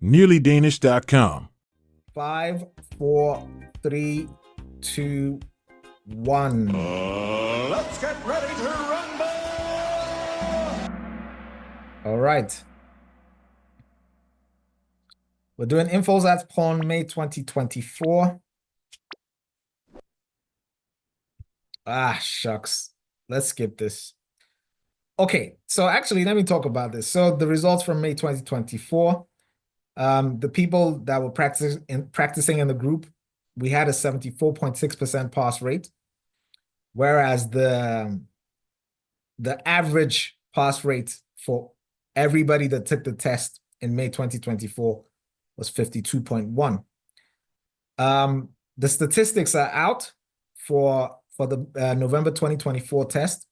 nearlydanish.com. 5, 4, 3, 2, 1. Let's get ready to rumble! All right. We're doing INDFØDSRETSPRØVEN May 2024. Ah, shucks. Let's skip this. Okay, so actually, let me talk about this. So the results from May 2024, the people that were practicing in the group, we had a 74.6% pass rate, whereas the average pass rate for everybody that took the test in May 2024 was 52.1. The statistics are out for the November 2024 test.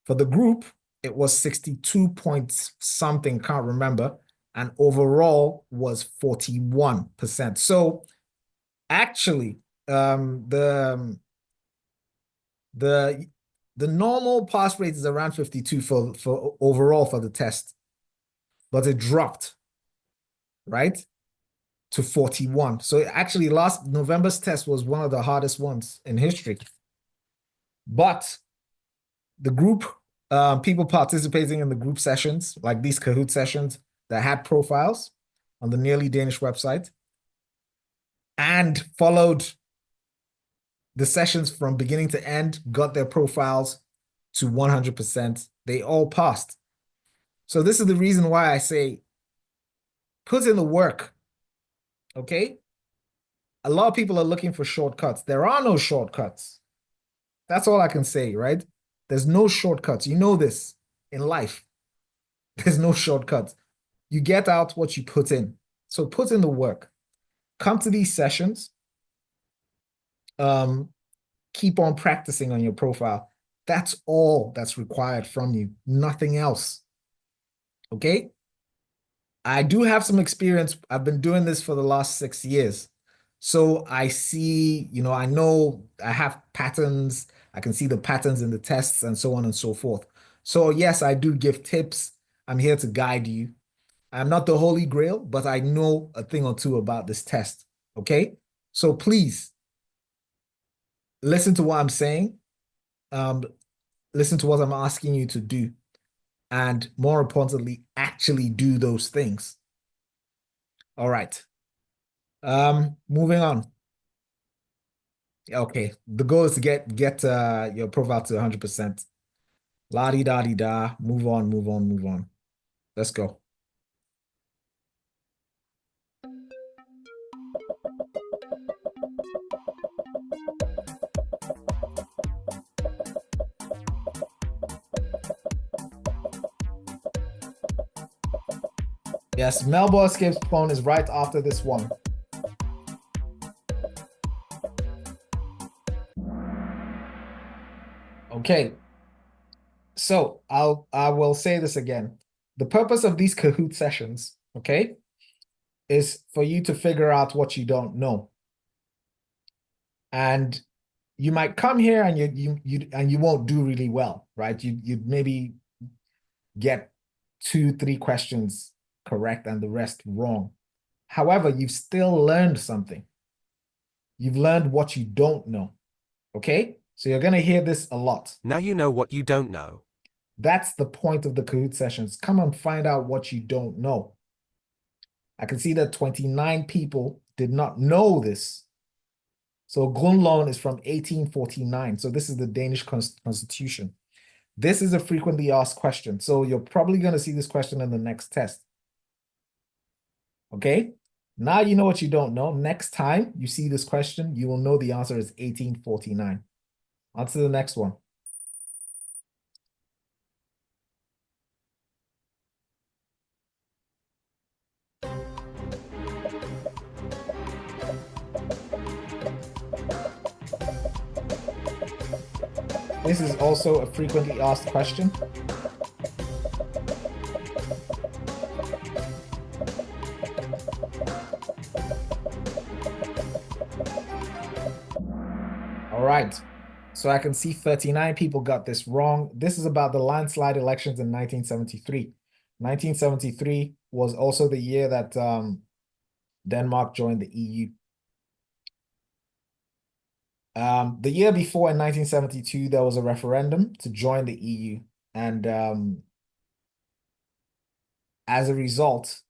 For the group, it was 62 point something, can't remember, and overall was 41%. So actually, the normal pass rate is around 52 for overall for the test, but it dropped, right, to 41. So actually last November's test was one of the hardest ones in history. But the group, people participating in the group sessions, like these Kahoot sessions that had profiles on the Nearly Danish website and followed the sessions from beginning to end, got their profiles to 100%, they all passed. So this is the reason why I say, put in the work, okay? A lot of people are looking for shortcuts. There are no shortcuts. That's all I can say, right? There's no shortcuts. You know this in life. There's no shortcuts. You get out what you put in. So put in the work. Come to these sessions. Keep on practicing on your profile. That's all that's required from you. Nothing else. Okay? I do have some experience. I've been doing this for the last 6 years. So I see, I know I have patterns. I can see the patterns in the tests and so on and so forth. So yes, I do give tips. I'm here to guide you. I'm not the Holy Grail, but I know a thing or two about this test. Okay? So please listen to what I'm saying. Listen to what I'm asking you to do. And more importantly, actually do those things. All right. Moving on. Okay, the goal is to get your profile to 100%. La-di-da-di-da. Move on, move on, move on. Let's go. Yes, Melbourne Escapes Phone is right after this one. Okay, so I will say this again. The purpose of these Kahoot sessions, okay, is for you to figure out what you don't know. And you might come here and you won't do really well, right? You maybe get 2-3 questions correct and the rest wrong. However, you've still learned something. You've learned what you don't know, okay? So you're going to hear this a lot. Now you know what you don't know. That's the point of the Kahoot sessions. Come and find out what you don't know. I can see that 29 people did not know this. So Grundloven is from 1849. So this is the Danish constitution. This is a frequently asked question. So you're probably going to see this question in the next test. Okay? Now you know what you don't know. Next time you see this question, you will know the answer is 1849. On to the next one. This is also a frequently asked question. All right. So I can see 39 people got this wrong. This is about the landslide elections in 1973. 1973 was also the year that Denmark joined the EU. The year before, in 1972, there was a referendum to join the EU. And as a result,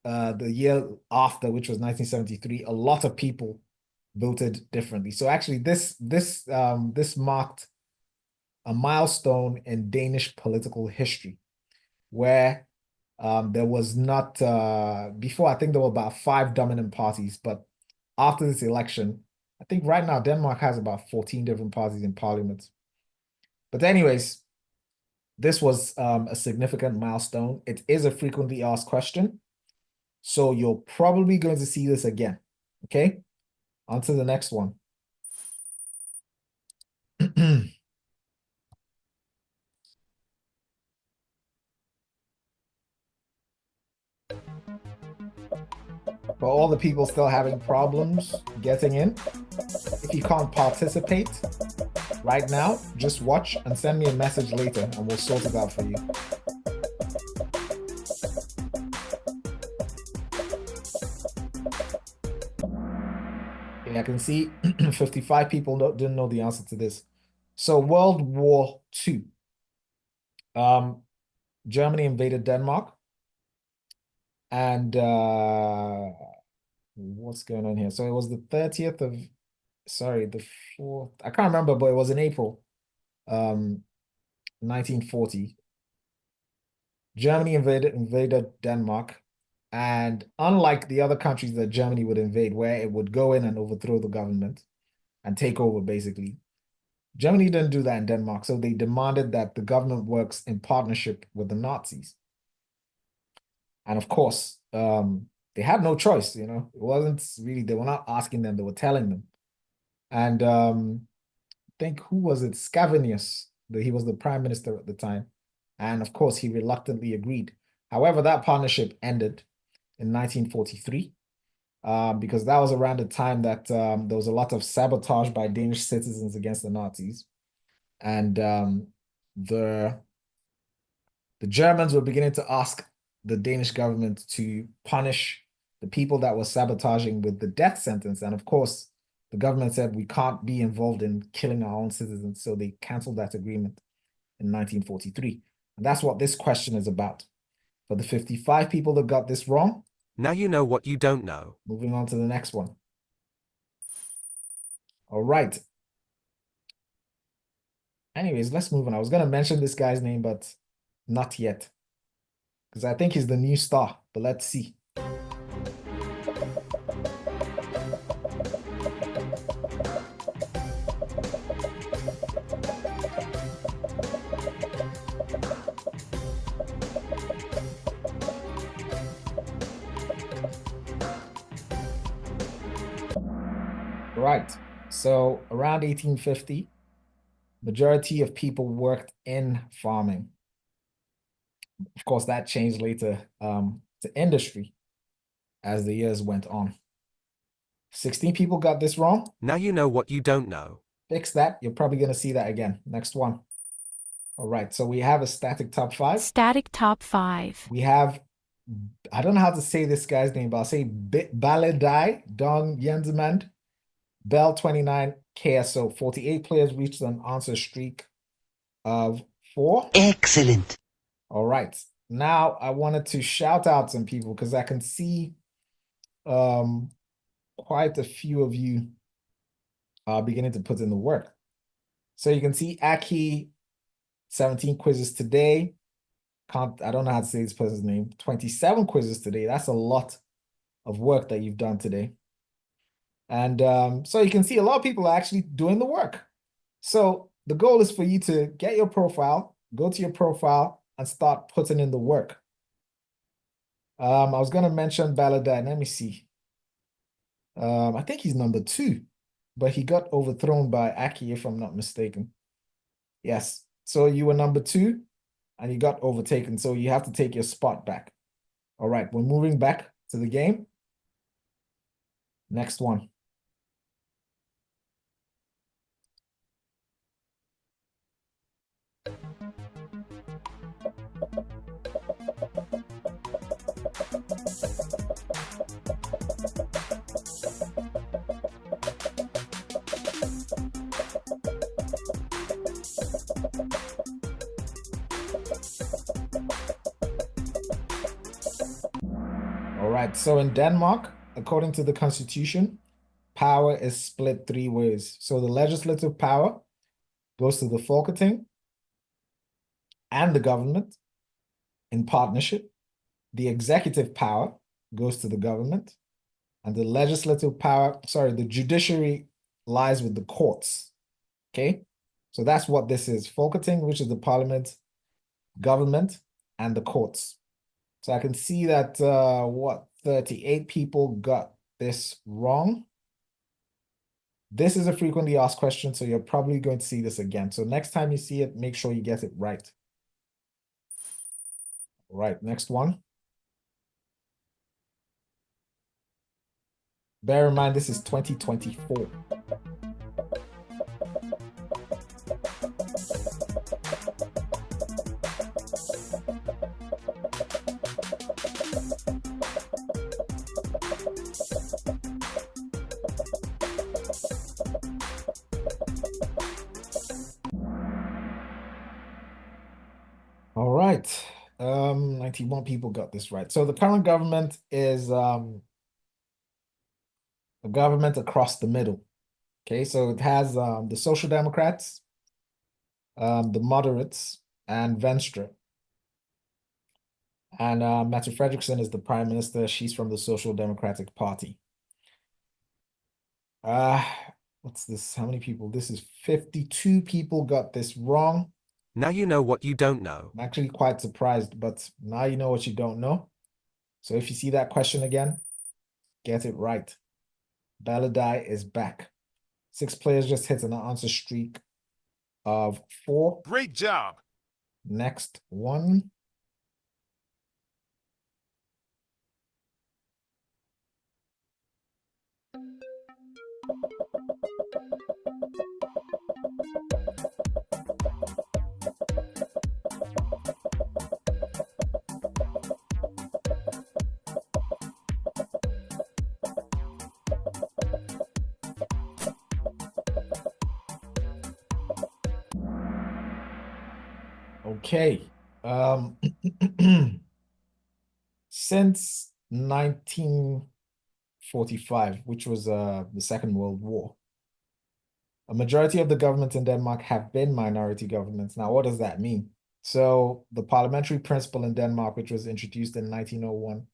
the year after, which was 1973, a lot of people voted differently. So actually, this marked a milestone in Danish political history, where there was not before. I think there were about 5 dominant parties, but after this election, I think right now Denmark has about 14 different parties in parliament. But anyways, this was a significant milestone. It is a frequently asked question, so you're probably going to see this again. Okay, on to the next one. For all the people still having problems getting in, if you can't participate right now, just watch and send me a message later and we'll sort it out for you. Okay, I can see 55 people didn't know the answer to this. So World War II. Germany invaded Denmark. And what's going on here? So it was the 30th of, sorry, the 4th, I can't remember, but it was in April 1940. Germany invaded Denmark. And unlike the other countries that Germany would invade, where it would go in and overthrow the government and take over, basically, Germany didn't do that in Denmark. So they demanded that the government works in partnership with the Nazis. And of course, they had no choice, you know. It wasn't really, they were not asking them, they were telling them. And I think, who was it? Scavenius, he was the prime minister at the time. And of course, he reluctantly agreed. However, that partnership ended in 1943, because that was around the time that there was a lot of sabotage by Danish citizens against the Nazis. And the Germans were beginning to ask the Danish government to punish the people that were sabotaging with the death sentence. And of course, the government said, we can't be involved in killing our own citizens. So they canceled that agreement in 1943. And that's what this question is about. For the 55 people that got this wrong, now you know what you don't know. Moving on to the next one. All right. Anyways, let's move on. I was going to mention this guy's name, but not yet, because I think he's the new star, but let's see. Right. So around 1850, majority of people worked in farming. Of course, that changed later to industry as the years went on. 16 people got this wrong. Now you know what you don't know. Fix that. You're probably going to see that again. Next one. All right. So we have a static top 5. Static top 5. We have, I don't know how to say this guy's name, but I'll say Baledai Dong Yenzemand. Bell 29, KSO. 48 players reached an answer streak of 4. Excellent. All right. Now I wanted to shout out some people because I can see quite a few of you are beginning to put in the work. So you can see Aki, 17 quizzes today. I don't know how to say this person's name. 27 quizzes today. That's a lot of work that you've done today. And so you can see a lot of people are actually doing the work. So the goal is for you to get your profile, go to your profile, and start putting in the work. I was going to mention Baladin. Let me see. I think he's number 2, but he got overthrown by Aki, if I'm not mistaken. Yes. So you were number 2, and you got overtaken. So you have to take your spot back. All right. We're moving back to the game. Next one. All right. So in Denmark, according to the constitution, power is split 3 ways. So the legislative power goes to the Folketing and the government in partnership. The executive power goes to the government, and the the judiciary lies with the courts. Okay. So that's what this is. Folketing, which is the parliament, government, and the courts. So I can see that 38 people got this wrong. This is a frequently asked question, so you're probably going to see this again. So next time you see it, make sure you get it right. All right, next one. Bear in mind, this is 2024. All right. 91 people got this right. So the current government is a government across the middle. Okay, so it has the Social Democrats, the moderates, and Venstre. And Mette Frederiksen is the prime minister. She's from the Social Democratic Party. What's this? How many people? This is 52 people got this wrong. Now you know what you don't know. I'm actually quite surprised, but now you know what you don't know. So if you see that question again, get it right. Baladai is back. 6 players just hit an answer streak of 4. Great job. Next one. Okay. Since 1945, which was the Second World War, a majority of the governments in Denmark have been minority governments. Now, what does that mean? So the parliamentary principle in Denmark, which was introduced in 1901,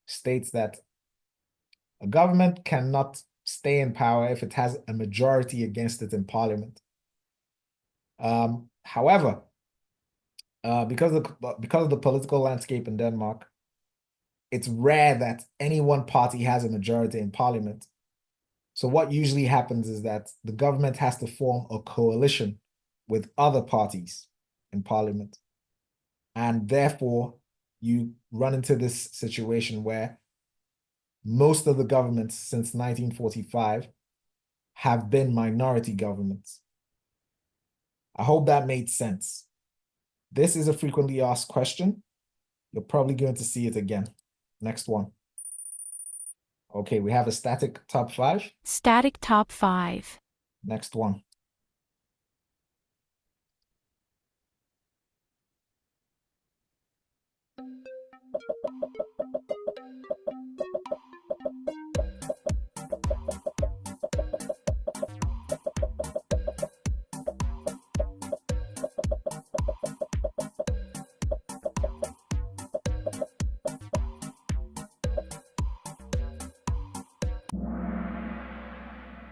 states that a government cannot stay in power if it has a majority against it in parliament. However, because of the political landscape in Denmark, it's rare that any one party has a majority in parliament. So what usually happens is that the government has to form a coalition with other parties in parliament. And therefore, you run into this situation where most of the governments since 1945 have been minority governments. I hope that made sense. This is a frequently asked question. You're probably going to see it again. Next one. Okay, we have a static top 5. Static top 5. Next one.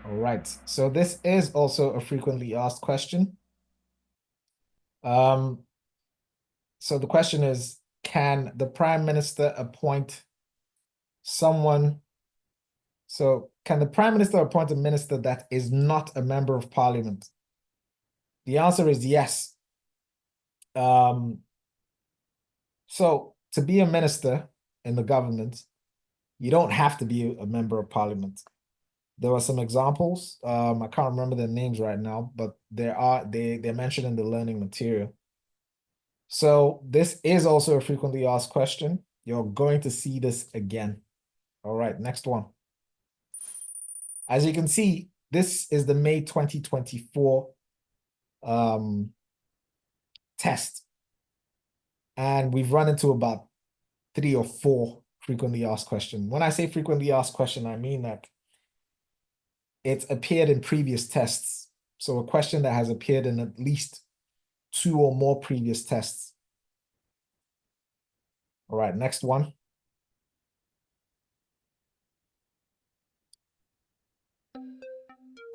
All right, so this is also a frequently asked question. So the question is, can the prime minister appoint someone? So can the prime minister appoint a minister that is not a member of parliament? The answer is yes. So to be a minister in the government, you don't have to be a member of parliament. There are some examples. I can't remember their names right now, but they're mentioned in the learning material. So this is also a frequently asked question. You're going to see this again. All right, next one. As you can see, this is the May 2024 test. And we've run into about 3 or 4 frequently asked question. When I say frequently asked question, I mean that it's appeared in previous tests. So a question that has appeared in at least 2 or more previous tests. All right, next one.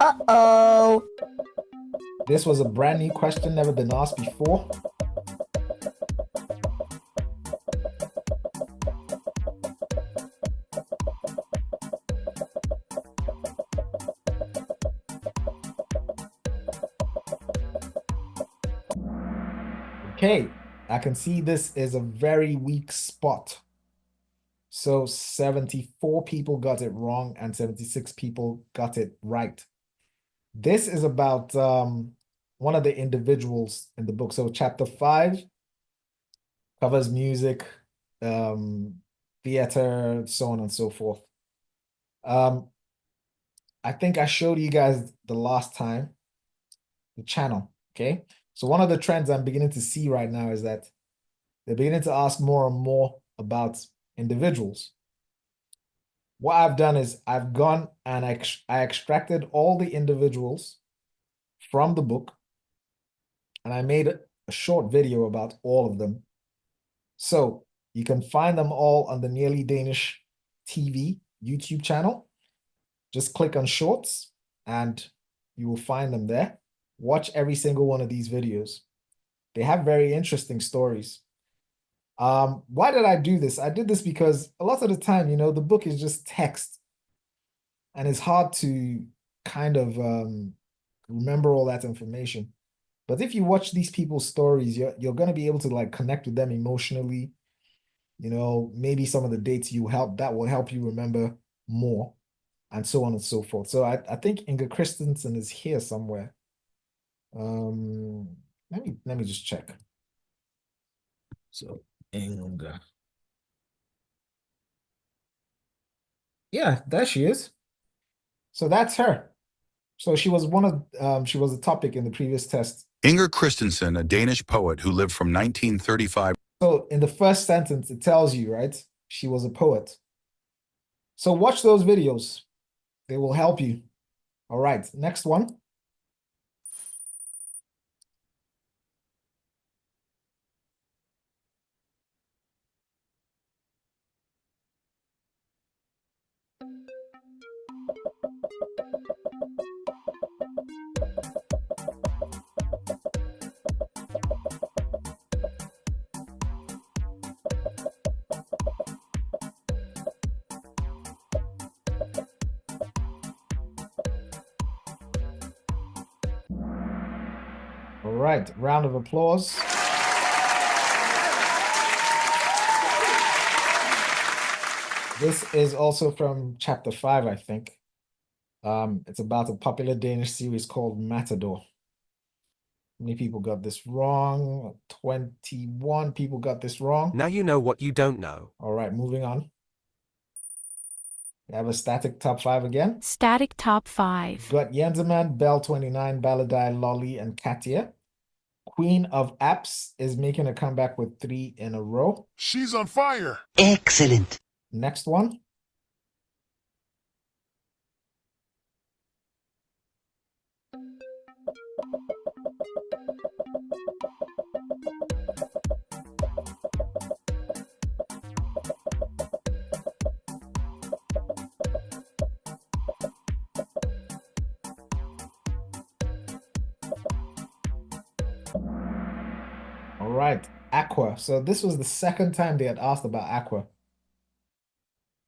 Uh-oh. This was a brand new question, never been asked before. Okay, I can see this is a very weak spot. So 74 people got it wrong and 76 people got it right. This is about one of the individuals in the book. So chapter 5 covers music, theater, so on and so forth. I think I showed you guys the last time the channel, okay? So one of the trends I'm beginning to see right now is that they're beginning to ask more and more about individuals. What I've done is I've gone and I extracted all the individuals from the book and I made a short video about all of them. So you can find them all on the Nearly Danish TV YouTube channel. Just click on shorts and you will find them there. Watch every single one of these videos. They have very interesting stories. Why did I do this? I did this because a lot of the time, you know, the book is just text and it's hard to kind of remember all that information. But if you watch these people's stories, you're going to be able to like connect with them emotionally. You know, maybe some of the dates that will help you remember more, and so on and so forth. So I think Inga Christensen is here somewhere. Let me just check. So Inga. Yeah, there she is. So that's her. So she was she was a topic in the previous test. Inger Christensen, a Danish poet who lived from 1935. So in the first sentence, it tells you, right? She was a poet. So watch those videos. They will help you. All right, next one. All right, round of applause. This is also from chapter 5, I think. It's about a popular Danish series called Matador. How many people got this wrong? 21 people got this wrong. Now you know what you don't know. All right, moving on. We have a static top 5 again. Static top 5. Got Jenseman, Bell 29, Baladai, Lolly, and Katia. Queen of Apps is making a comeback with 3 in a row. She's on fire. Excellent. Next one. All right, Aqua. So this was the second time they had asked about Aqua.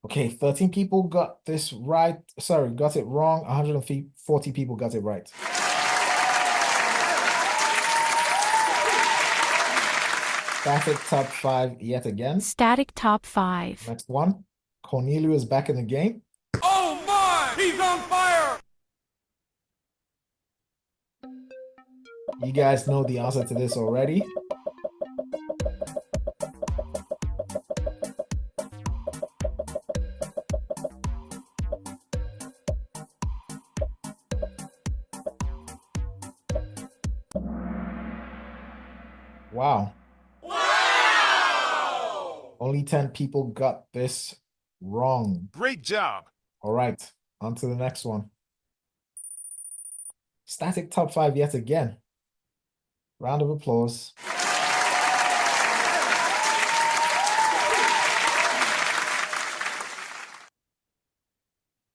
Okay, 13 people got this right. Sorry, got it wrong. 140 people got it right. Static top 5 yet again. Static top 5. Next one. Cornelio is back in the game. Oh my! He's on fire! You guys know the answer to this already. Wow. Only 10 people got this wrong. Great job. All right, on to the next one. Static top 5 yet again. Round of applause.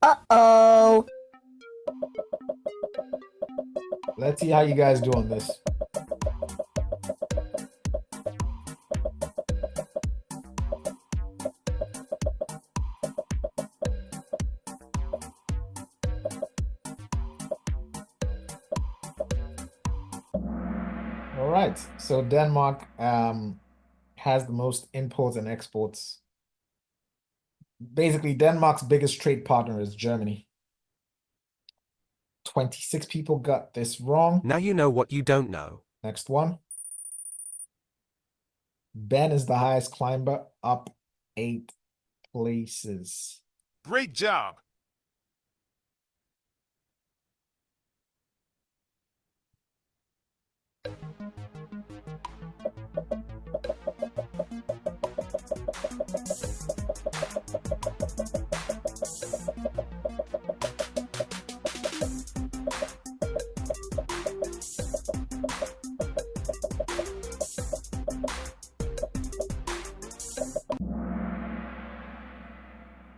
Uh-oh. Let's see how you guys do on this. All right, so Denmark has the most imports and exports. Basically, Denmark's biggest trade partner is Germany. 26 people got this wrong. Now you know what you don't know. Next one. Ben is the highest climber, up 8 places. Great job.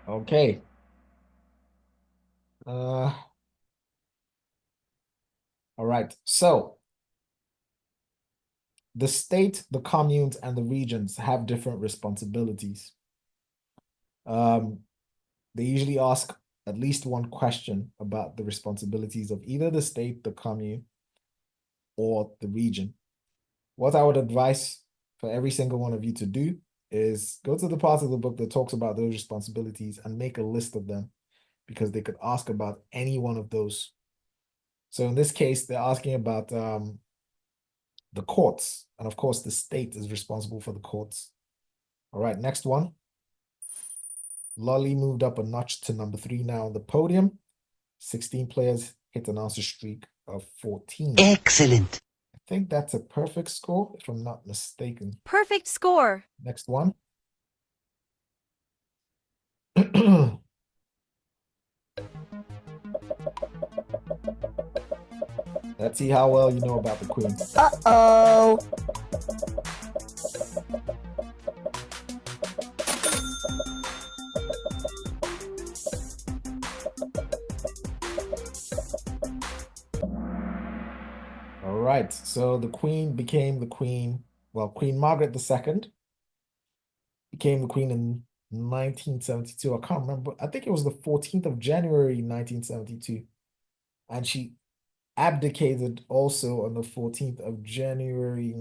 Okay. All right. So the state, the communes, and the regions have different responsibilities. They usually ask at least one question about the responsibilities of either the state, the commune, or the region. What I would advise for every single one of you to do is go to the part of the book that talks about those responsibilities and make a list of them, because they could ask about any one of those. So in this case, they're asking about the courts. And of course, the state is responsible for the courts. All right, next one. Lolly moved up a notch to number 3 now on the podium. 16 players hit an answer streak of 14. Excellent. I think that's a perfect score, if I'm not mistaken. Perfect score. Next one. Let's see how well you know about the Queen. Uh-oh. All right, so the Queen became the Queen, well, Queen Margaret II became the Queen in 1972. I can't remember. I think it was the 14th of January, 1972. And she abdicated also on the 14th of January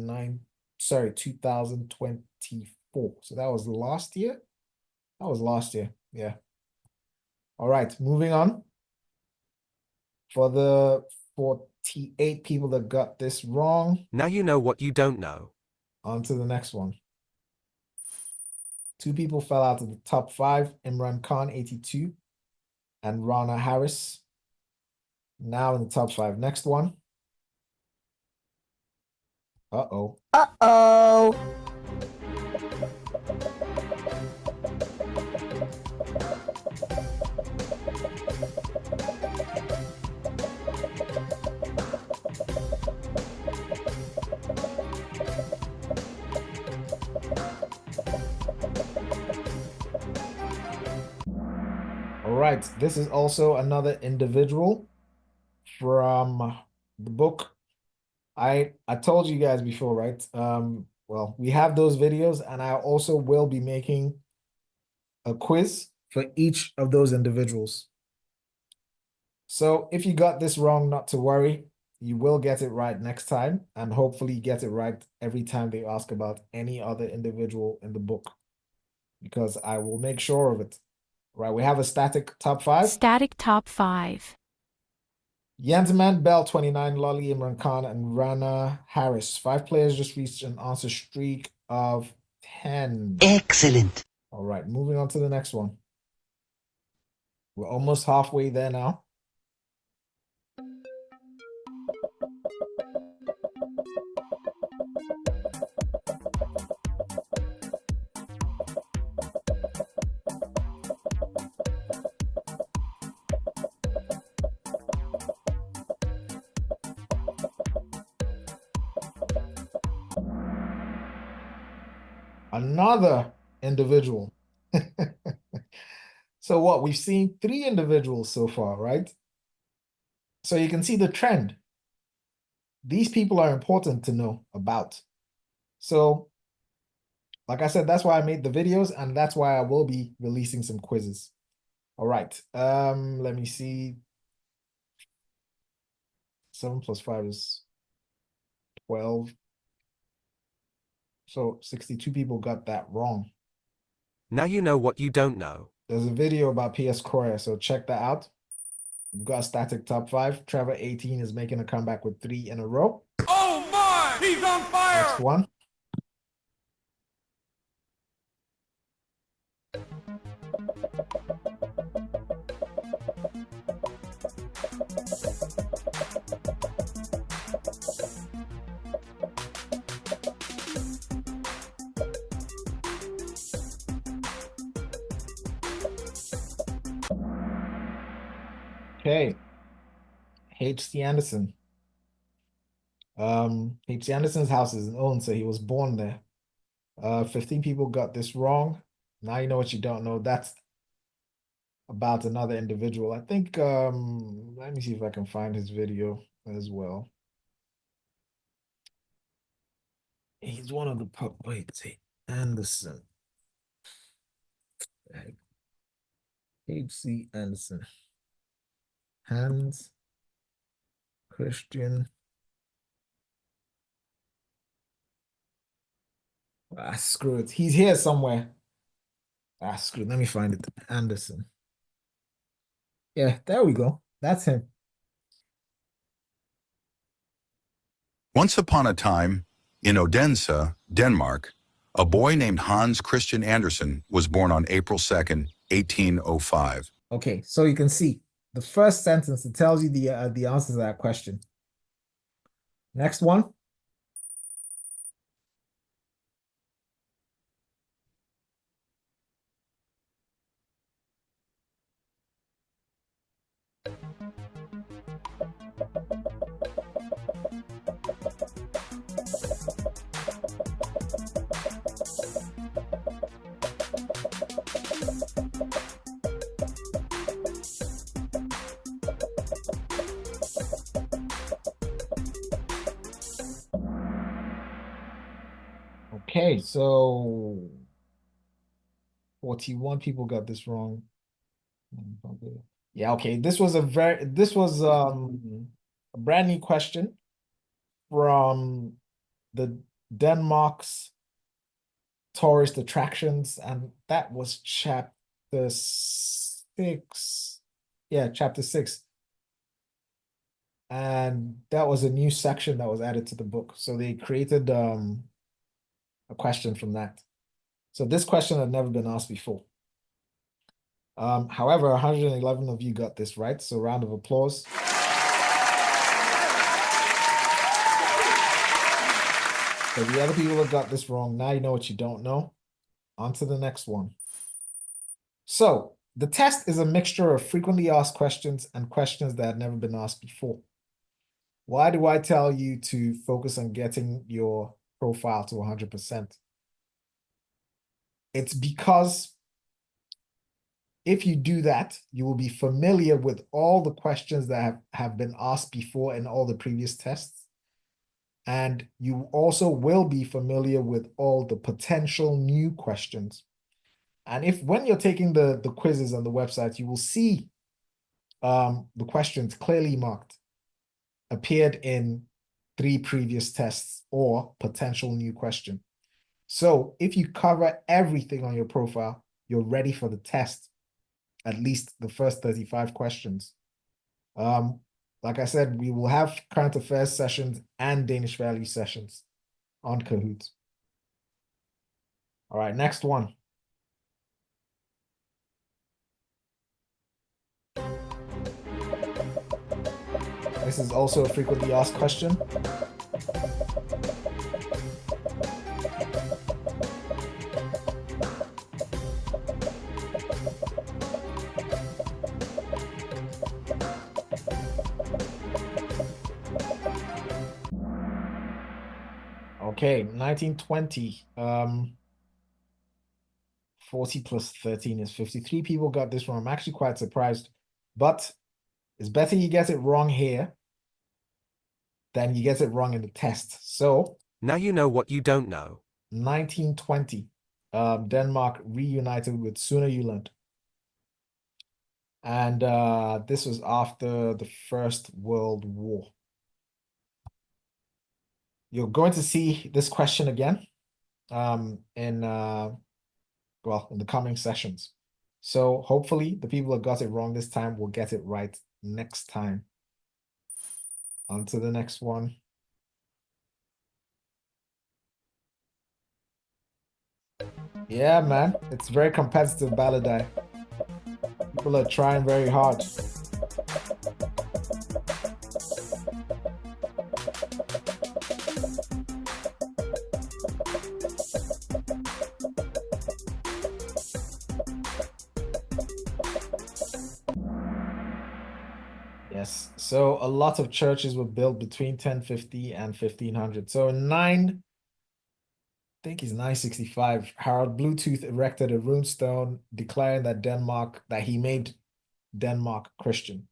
2024. So that was last year? That was last year, yeah. All right, moving on. For the 48 people that got this wrong, Now you know what you don't know. on to the next one. 2 people fell out of the top 5, Imran Khan, 82, and Rana Harris, now in the top 5. Next one. Uh-oh. Uh-oh. All right, this is also another individual from the book. I told you guys before, right? Well, we have those videos, and I also will be making a quiz for each of those individuals. So if you got this wrong, not to worry, you will get it right next time, and hopefully get it right every time they ask about any other individual in the book, because I will make sure of it. Right, we have a static top 5. Static top 5. Yansman, Bell, 29, Lolly, Imran Khan, and Rana Harris. 5 players just reached an answer streak of 10. Excellent. All right, moving on to the next one. We're almost halfway there now. Another individual. So what? We've seen 3 individuals so far, right? So you can see the trend. These people are important to know about. So, like I said, that's why I made the videos, and that's why I will be releasing some quizzes. All right. Let me see. 7 plus 5 is 12. So 62 people got that wrong. Now you know what you don't know. There's a video about PS Korea, so check that out. We've got a static top 5. Trevor 18 is making a comeback with 3 in a row. Oh my! He's on fire! Next one. Okay. H.C. Anderson. H.C. Anderson's house is in Ulm, so he was born there. 15 people got this wrong. Now you know what you don't know. That's about another individual. I think, let me see if I can find his video as well. He's one of the wait, Anderson. H.C. Anderson. Hans Christian. Screw it. He's here somewhere. Screw it. Let me find it. Anderson. Yeah, there we go. That's him. Once upon a time, in Odense, Denmark, a boy named Hans Christian Andersen was born on April 2nd, 1805. Okay, so you can see the first sentence, it tells you the answer to that question. Next one. Okay, so 41 people got this wrong. Yeah, okay. This was a brand new question from the Denmark's tourist attractions, and that was chapter 6. Yeah, chapter 6. And that was a new section that was added to the book. So they created a question from that. So this question had never been asked before. However, 111 of you got this right, so round of applause. So the other people that got this wrong, now you know what you don't know. On to the next one. So the test is a mixture of frequently asked questions and questions that had never been asked before. Why do I tell you to focus on getting your profile to 100%? It's because if you do that, you will be familiar with all the questions that have been asked before in all the previous tests. And you also will be familiar with all the potential new questions. And when you're taking the quizzes on the website, you will see the questions clearly marked, appeared in 3 previous tests or potential new question. So if you cover everything on your profile, you're ready for the test, at least the first 35 questions. Like I said, we will have current affairs sessions and Danish value sessions on Kahoot. All right, next one. This is also a frequently asked question. Okay, 1920. 40 plus 13 is 53 people got this wrong. I'm actually quite surprised, but it's better you get it wrong here than you get it wrong in the test. So Now you know what you don't know. 1920, Denmark reunited with Sønderjylland. And this was after the First World War. You're going to see this question again in the coming sessions. So hopefully the people that got it wrong this time will get it right next time. On to the next one. Yeah, man, it's very competitive, Balladai. People are trying very hard. Yes, so a lot of churches were built between 1050 and 1500. So in I think it's 965, Harold Bluetooth erected a runestone declaring that he made Denmark Christian.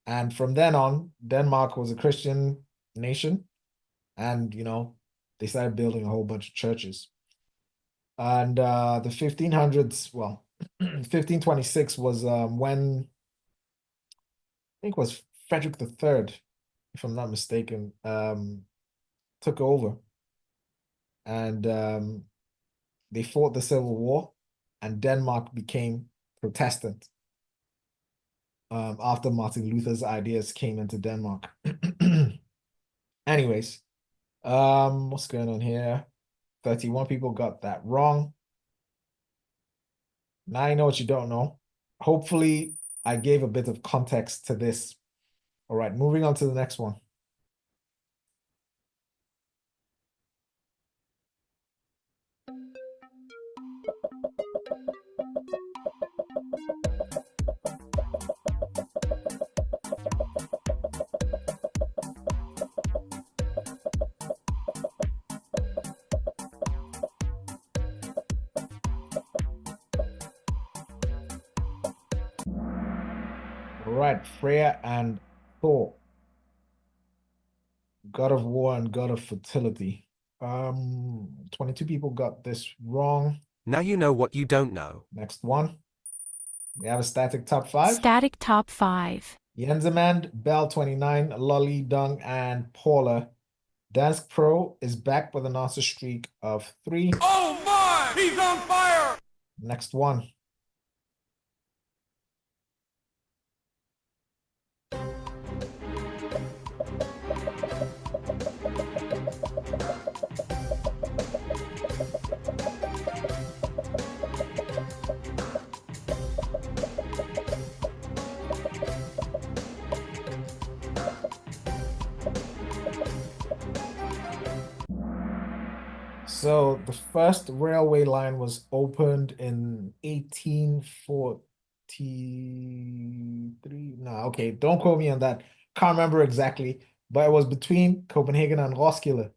And from then on, Denmark was a Christian nation. And, they started building a whole bunch of churches. And the 1500s, 1526 was when, I think it was Frederick III, if I'm not mistaken, took over. And they fought the Civil War, and Denmark became Protestant after Martin Luther's ideas came into Denmark. Anyways, what's going on here? 31 people got that wrong. Now you know what you don't know. Hopefully, I gave a bit of context to this. All right, moving on to the next one. All right, Freya and Thor. God of war and God of fertility. 22 people got this wrong. Now you know what you don't know. Next one. We have a static top 5. Static top 5. Jensemand, Bell 29, Lolly, Dung, and Paula. Dansk Pro is back with an answer streak of 3. Oh my! He's on fire! Next one. So the first railway line was opened in 1843. No, okay, don't quote me on that. Can't remember exactly, but it was between Copenhagen and Roskilde.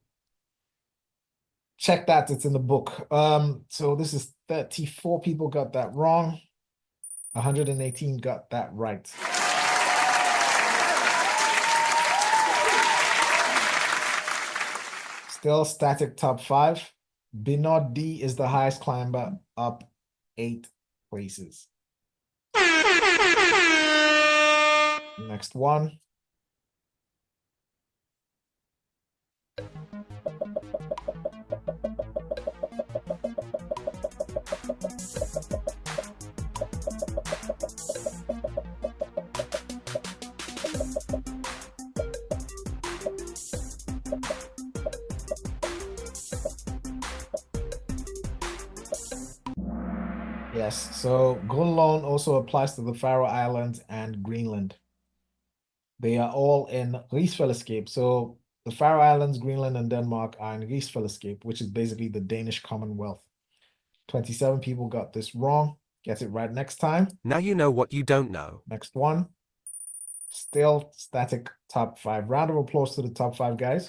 Check that, it's in the book. So this is 34 people got that wrong. 118 got that right. Still static top 5. Binod D is the highest climber, up 8 places. Next one. Yes, so Grönland also applies to the Faroe Islands and Greenland. They are all in Rigsfællesskab. So the Faroe Islands, Greenland, and Denmark are in Rigsfællesskab, which is basically the Danish Commonwealth. 27 people got this wrong. Get it right next time. Now you know what you don't know. Next one. Still static top 5. Round of applause to the top 5 guys.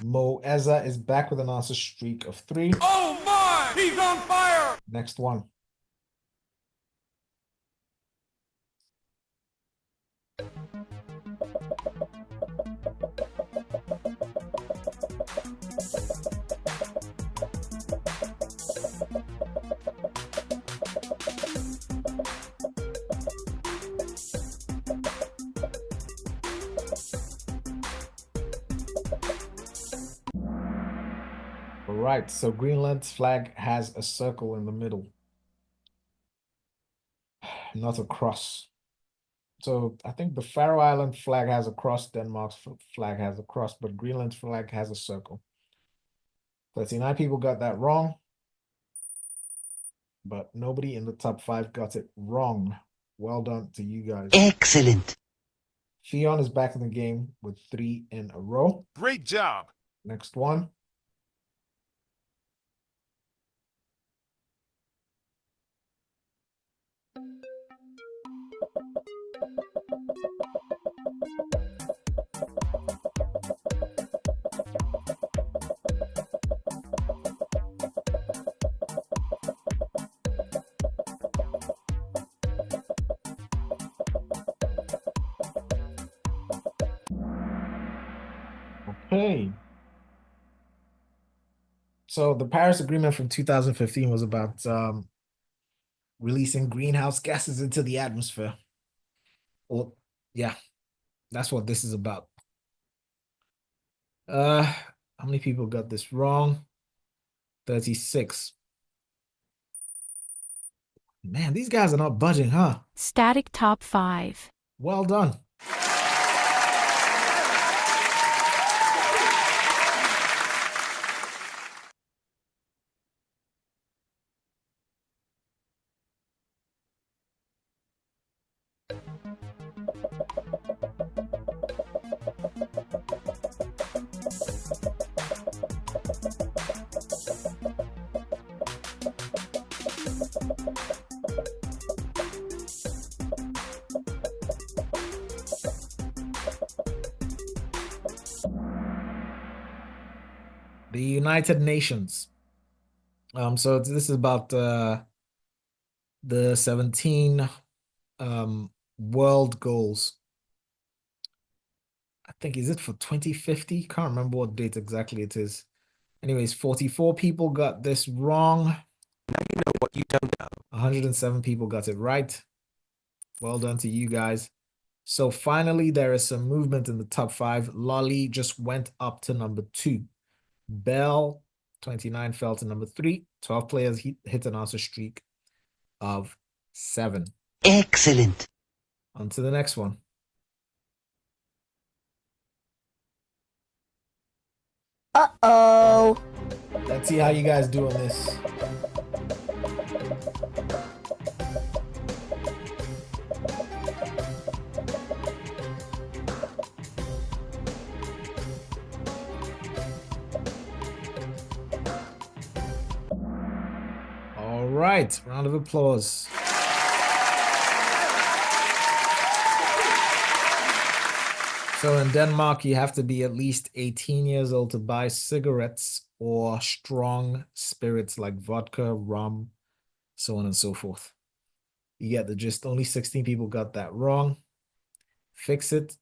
Moeza is back with an answer streak of 3. Oh my! He's on fire! Next one. All right, so Greenland's flag has a circle in the middle, not a cross. So I think the Faroe Island flag has a cross, Denmark's flag has a cross, but Greenland's flag has a circle. 39 people got that wrong, but nobody in the top 5 got it wrong. Well done to you guys. Excellent. Theon is back in the game with 3 in a row. Great job! Next one. Okay. So the Paris Agreement from 2015 was about releasing greenhouse gases into the atmosphere. Well, yeah, that's what this is about. How many people got this wrong? 36. Man, these guys are not budging, huh? Static top 5. Well done. The United Nations. So this is about the 17 world goals. I think, is it for 2050? Can't remember what date exactly it is. Anyways, 44 people got this wrong. Now you know what you don't know. 107 people got it right. Well done to you guys. So finally, there is some movement in the top 5. Lolly just went up to number 2. Bell, 29, fell to number 3. 12 players hit an answer streak of 7. Excellent. On to the next one. Uh-oh. Let's see how you guys do on this. All right, round of applause. So in Denmark, you have to be at least 18 years old to buy cigarettes or strong spirits like vodka, rum, so on and so forth. You get the gist. Only 16 people got that wrong. Fix it.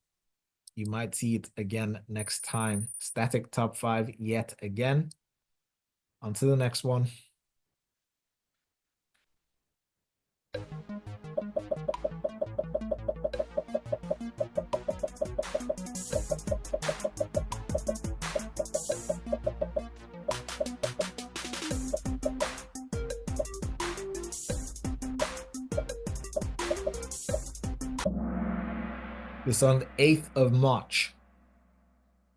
You might see it again next time. Static top 5 yet again. On to the next one. This on the 8th of March.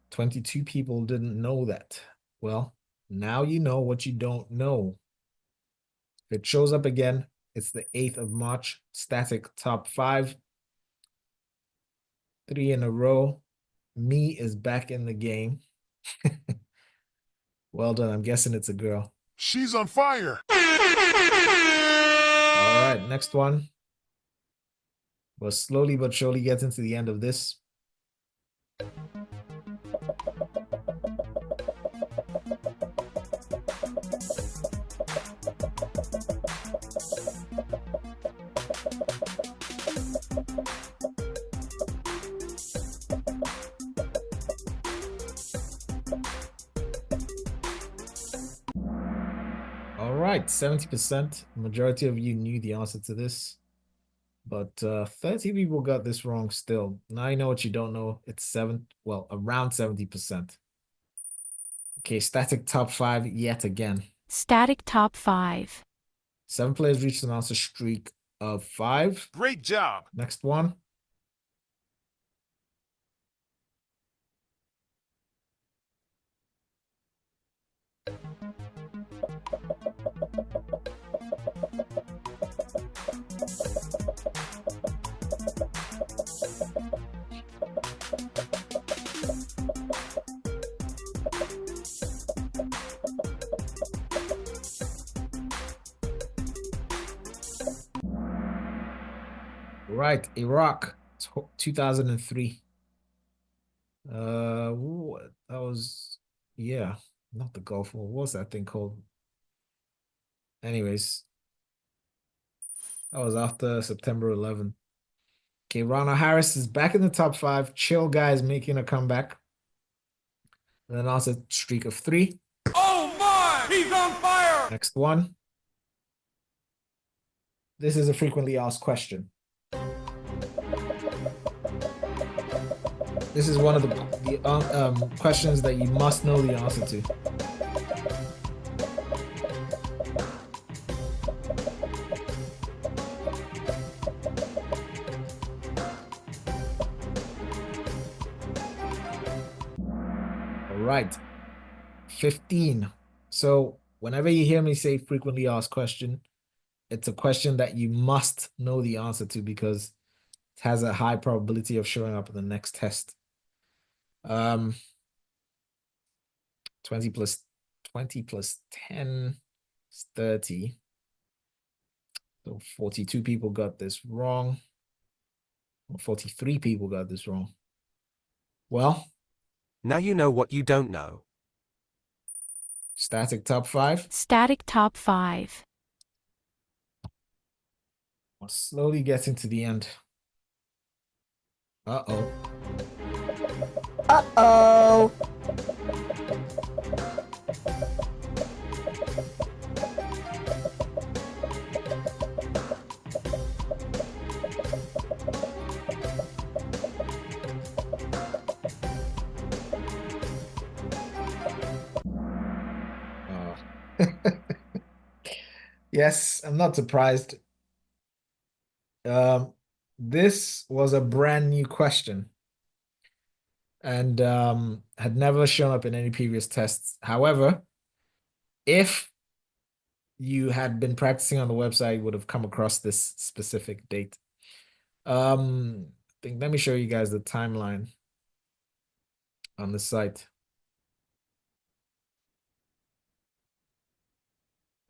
22 people didn't know that. Well, now you know what you don't know. If it shows up again, it's the 8th of March. Static top 5. 3 in a row. Me is back in the game. Well done. I'm guessing it's a girl. She's on fire! All right, next one. We're slowly but surely getting to the end of this. right, 70%. Majority of you knew the answer to this. But 30 people got this wrong still. Now you know what you don't know. It's around 70%. Okay, static top 5 yet again. Static top 5. 7 players reached an answer streak of 5. Great job. Next one. Right, Iraq, 2003. That was, yeah, not the Gulf War. What was that thing called? Anyways, that was after September 11th. Okay, Ronald Harris is back in the top 5. Chill guys making a comeback. And then also streak of 3. Oh my! He's on fire! Next one. This is a frequently asked question. This is one of the questions that you must know the answer to. All right, 15. So whenever you hear me say frequently asked question, it's a question that you must know the answer to because it has a high probability of showing up in the next test. 20 plus 10 is 30. So 42 people got this wrong. 43 people got this wrong. Well, Now you know what you don't know. static top 5. Static top 5. We're slowly getting to the end. Uh-oh. Uh-oh. Yes, I'm not surprised. This was a brand new question and had never shown up in any previous tests. However, if you had been practicing on the website, you would have come across this specific date. Let me show you guys the timeline on the site.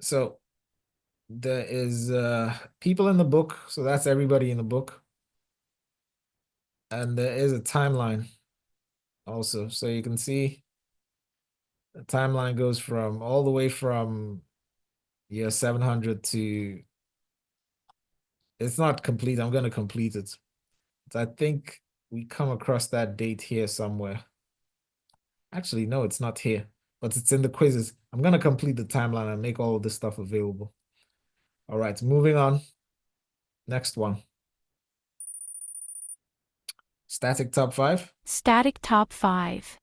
So there is people in the book, so that's everybody in the book. And there is a timeline also. So you can see the timeline goes from all the way from year 700 to, it's not complete. I'm going to complete it. But I think we come across that date here somewhere. Actually, no, it's not here, but it's in the quizzes. I'm going to complete the timeline and make all of this stuff available. All right, moving on. Next one. Static top 5. Static top 5.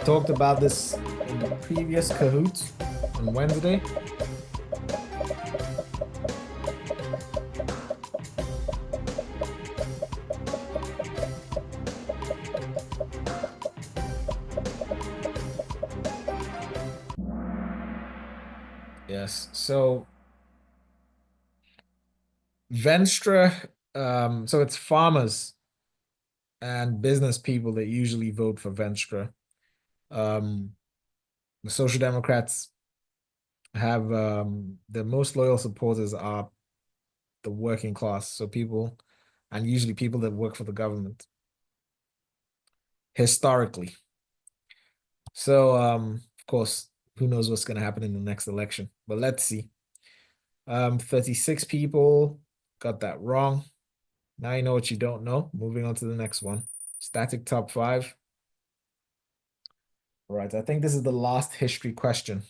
Talked about this in the previous Kahoot on Wednesday. Yes, so Venstre, so it's farmers and business people that usually vote for Venstre. The Social Democrats have the most loyal supporters are the working class, so people, and usually people that work for the government historically. So of course, who knows what's going to happen in the next election, but let's see. 36 people got that wrong. Now you know what you don't know. Moving on to the next one. Static top 5. All right, I think this is the last history question.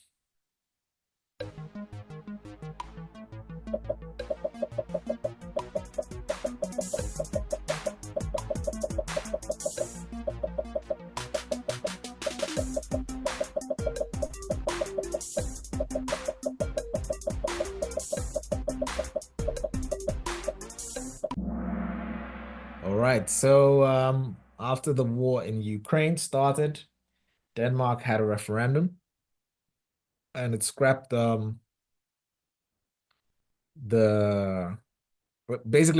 All right, so after the war in Ukraine started, Denmark had a referendum, and it scrapped basically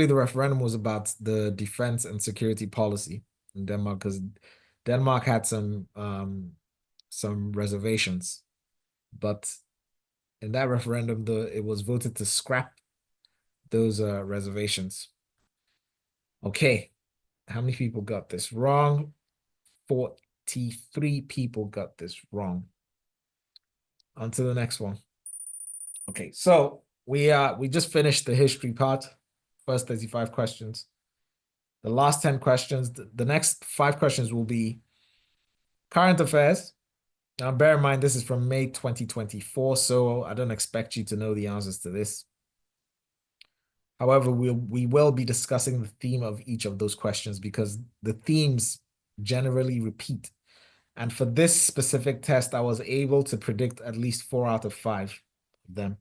the referendum was about the defense and security policy in Denmark, because Denmark had some reservations, but in that referendum, it was voted to scrap those reservations. Okay, how many people got this wrong? 43 people got this wrong. On to the next one. Okay, so we just finished the history part, first 35 questions. The last 10 questions, the next 5 questions will be current affairs. Now, bear in mind, this is from May 2024, so I don't expect you to know the answers to this. However, we will be discussing the theme of each of those questions because the themes generally repeat. And for this specific test, I was able to predict at least 4 out of 5 of them.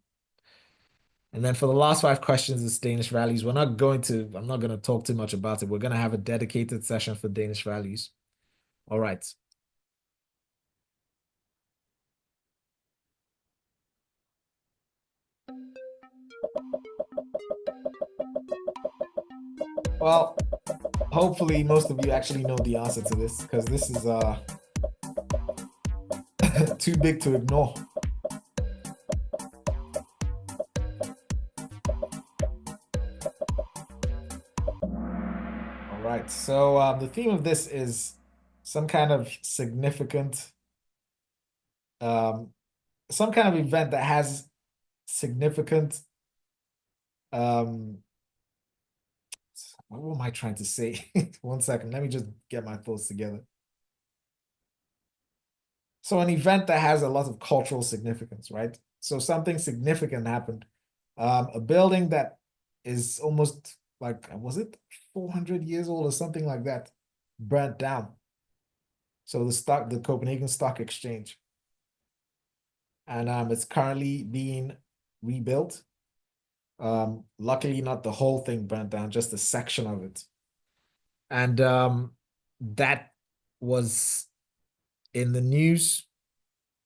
And then for the last 5 questions, it's Danish values. I'm not going to talk too much about it. We're going to have a dedicated session for Danish values. All right. Well, hopefully most of you actually know the answer to this, because this is too big to ignore. All right, so the theme of this is some kind of significant, some kind of event that has significant, what am I trying to say? 1 second, let me just get my thoughts together. So an event that has a lot of cultural significance, right? So something significant happened. A building that is almost like, was it 400 years old or something like that, burnt down. So the Copenhagen Stock Exchange. And it's currently being rebuilt. Luckily, not the whole thing burnt down, just a section of it. And that was in the news.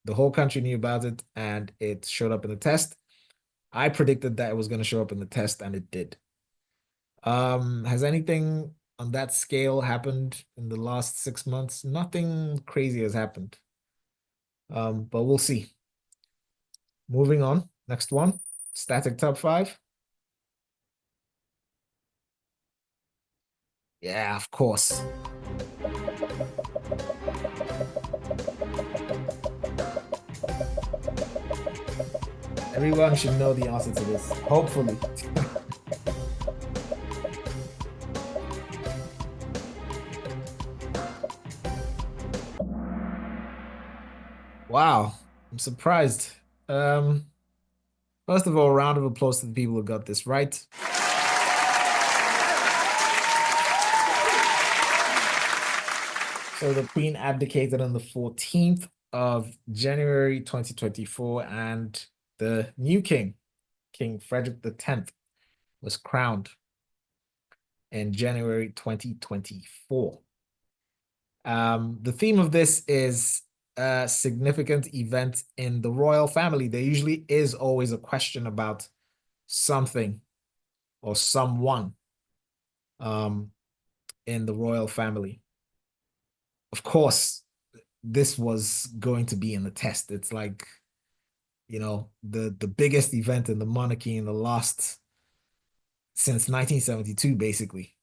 The whole country knew about it, and it showed up in the test. I predicted that it was going to show up in the test, and it did. Has anything on that scale happened in the last 6 months? Nothing crazy has happened. But we'll see. Moving on, next one, static top 5. Yeah, of course. Everyone should know the answer to this, hopefully. Wow, I'm surprised. First of all, a round of applause to the people who got this right. So the Queen abdicated on the 14th of January 2024, and the new king, King Frederick X, was crowned in January 2024. The theme of this is a significant event in the royal family. There usually is always a question about something or someone in the royal family. Of course, this was going to be in the test. It's like, you know, the biggest event in the monarchy in the last, since 1972, basically.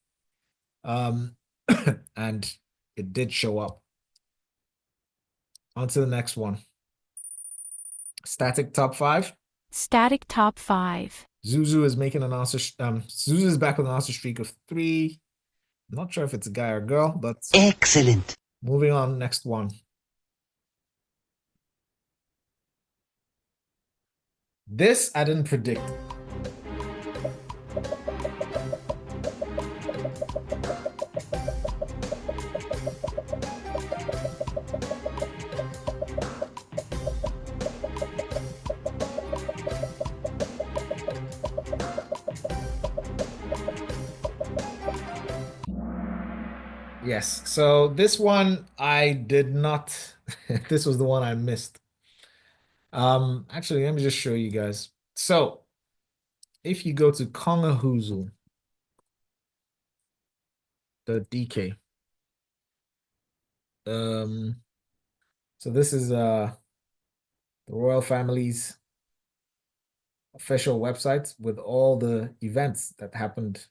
And it did show up. On to the next one. Static top 5. Static top 5. Zuzu is making an answer. Zuzu is back with an answer streak of 3. Not sure if it's a guy or girl, but Excellent. moving on, next one. This I didn't predict. Yes, so this one I did not, this was the one I missed. Actually, let me just show you guys. So if you go to Kongahuzu, the DK, so this is the royal family's official website with all the events that happened.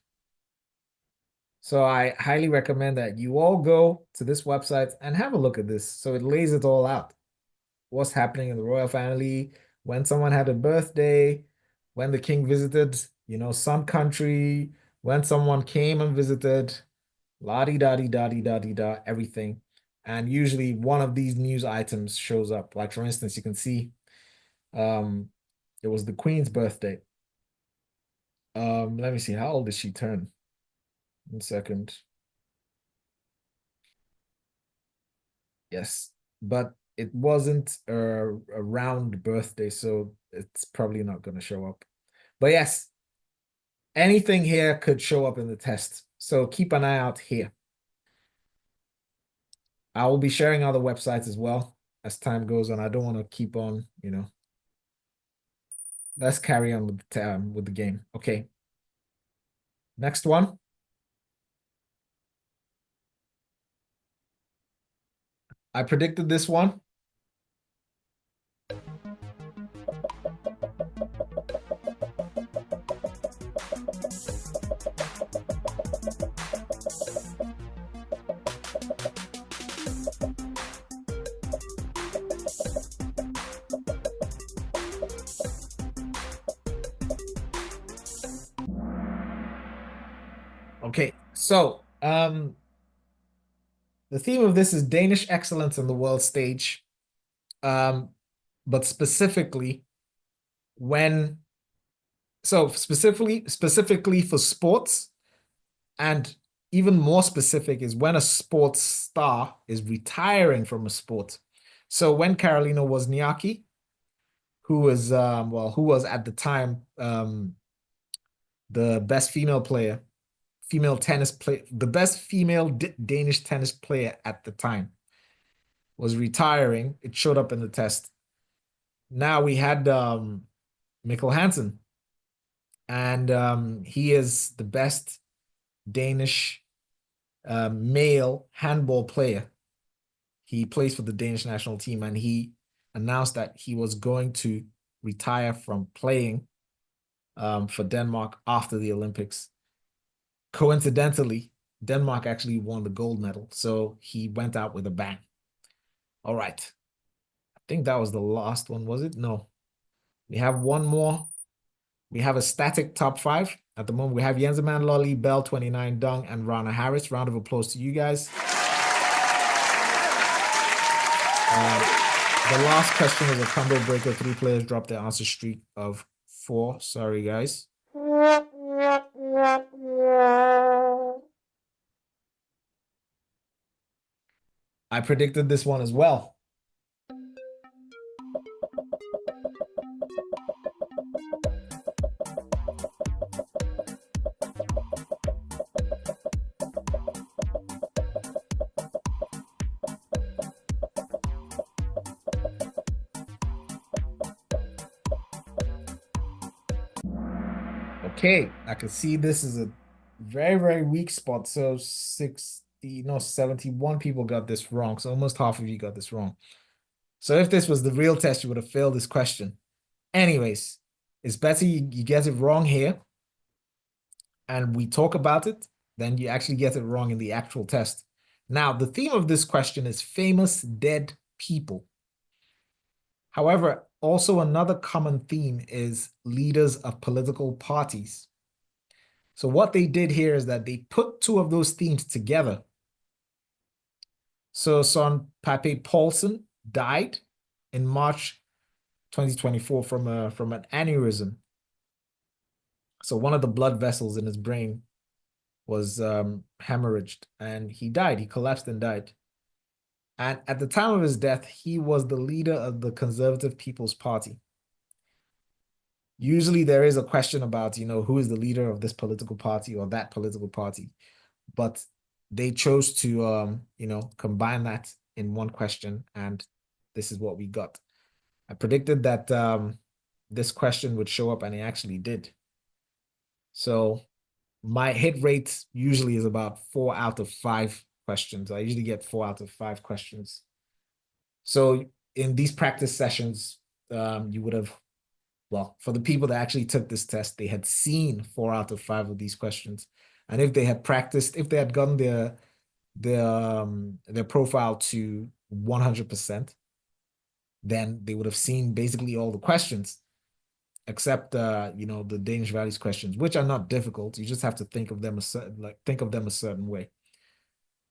So I highly recommend that you all go to this website and have a look at this. So it lays it all out. What's happening in the royal family, when someone had a birthday, when the king visited, some country, when someone came and visited, la-di-da-di-da-di-da-di-da, everything. And usually one of these news items shows up. Like, for instance, you can see it was the queen's birthday. Let me see, how old did she turn? 1 second. Yes, but it wasn't a round birthday, so it's probably not going to show up. But yes, anything here could show up in the test, so keep an eye out here. I will be sharing other websites as well as time goes on. I don't want to keep on, Let's carry on with the game. Okay. Next one. I predicted this one. Okay, so the theme of this is Danish excellence on the world stage, but specifically specifically for sports, and even more specific is when a sports star is retiring from a sport. So when Karolina Wozniacki, who was at the time the best female tennis player, the best female Danish tennis player at the time, was retiring. It showed up in the test. Now we had Mikkel Hansen, and he is the best Danish male handball player. He plays for the Danish national team, and he announced that he was going to retire from playing for Denmark after the Olympics. Coincidentally, Denmark actually won the gold medal, so he went out with a bang. All right. I think that was the last one, was it? No. We have one more. We have a static top 5. At the moment, we have Jensemann, Lolly, Bell, 29, Dung, and Rana Harris. Round of applause to you guys. The last question was a combo breaker. 3 players dropped their answer streak of 4. Sorry, guys. I predicted this one as well. Okay, I can see this is a very, very weak spot. So 71 people got this wrong. So almost half of you got this wrong. So if this was the real test, you would have failed this question. Anyways, it's better you get it wrong here and we talk about it than you actually get it wrong in the actual test. Now, the theme of this question is famous dead people. However, also another common theme is leaders of political parties. So what they did here is that they put two of those themes together. So son Pape Paulson died in March 2024 from an aneurysm. So one of the blood vessels in his brain was hemorrhaged, and he died. He collapsed and died. And at the time of his death, he was the leader of the Conservative People's Party. Usually there is a question about, who is the leader of this political party or that political party. But they chose to, combine that in one question, and this is what we got. I predicted that this question would show up, and it actually did. So my hit rate usually is about 4 out of 5 questions. I usually get 4 out of 5 questions. So in these practice sessions, you would have, well, for the people that actually took this test, they had seen 4 out of 5 of these questions. And if they had practiced, if they had gotten their profile to 100%, then they would have seen basically all the questions, except the Danish values questions, which are not difficult. You just have to think of them a certain way,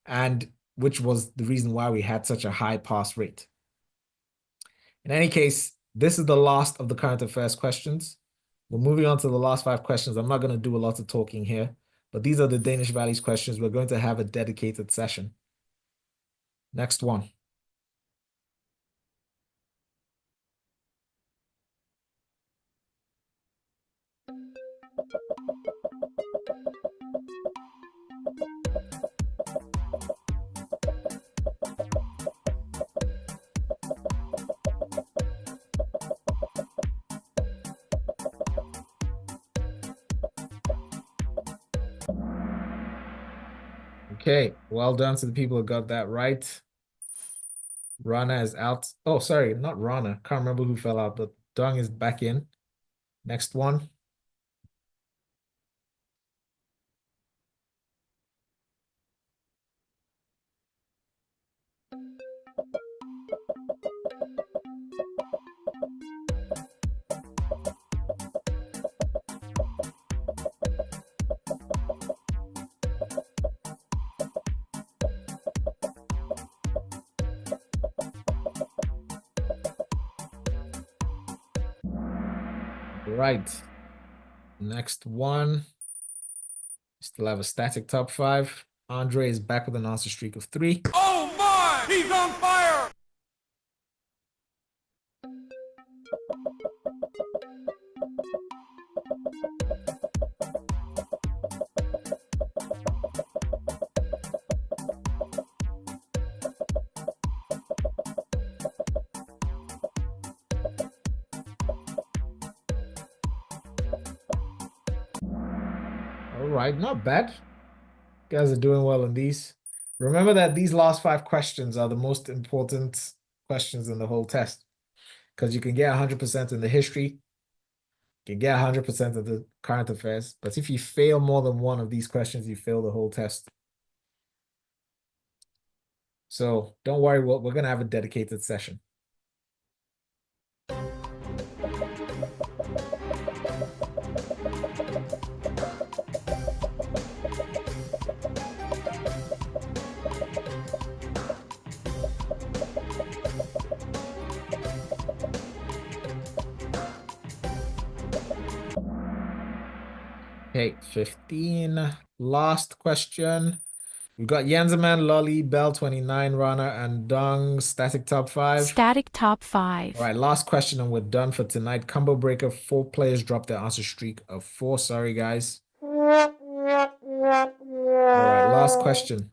and which was the reason why we had such a high pass rate. In any case, this is the last of the current affairs questions. We're moving on to the last 5 questions. I'm not going to do a lot of talking here, but these are the Danish values questions. We're going to have a dedicated session. Next one. Okay, well done to the people who got that right. Rana is out. Oh, sorry, not Rana. Can't remember who fell out, but Dong is back in. Next one. Right. Next one. Still have a static top 5. Andre is back with an answer streak of 3. Oh my! He's on fire! All right, not bad. You guys are doing well in these. Remember that these last 5 questions are the most important questions in the whole test, because you can get 100% in the history, you can get 100% of the current affairs, but if you fail more than one of these questions, you fail the whole test. So don't worry, we're going to have a dedicated session. Okay, 15. Last question. We've got Yanzaman, Lolly, Bell 29, Rana, and Dong, static top 5. Static top 5. All right, last question, and we're done for tonight. Combo breaker, 4 players dropped their answer streak of 4. Sorry, guys. All right, last question.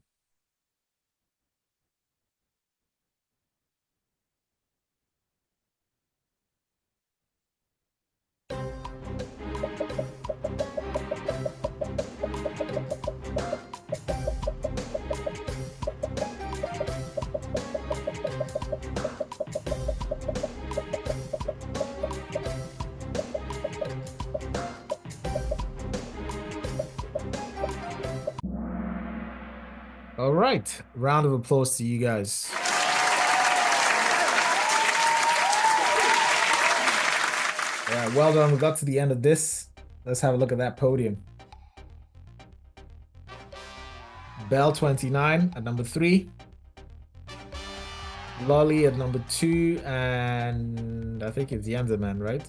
All right, round of applause to you guys. All right, well done. We got to the end of this. Let's have a look at that podium. Bell 29 at number 3. Lolly at number 2, and I think it's Yanzaman, right?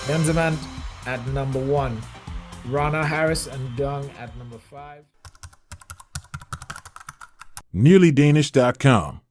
Yanzaman at number 1. Rana Harris and Dung at number 5. NearlyDanish.com.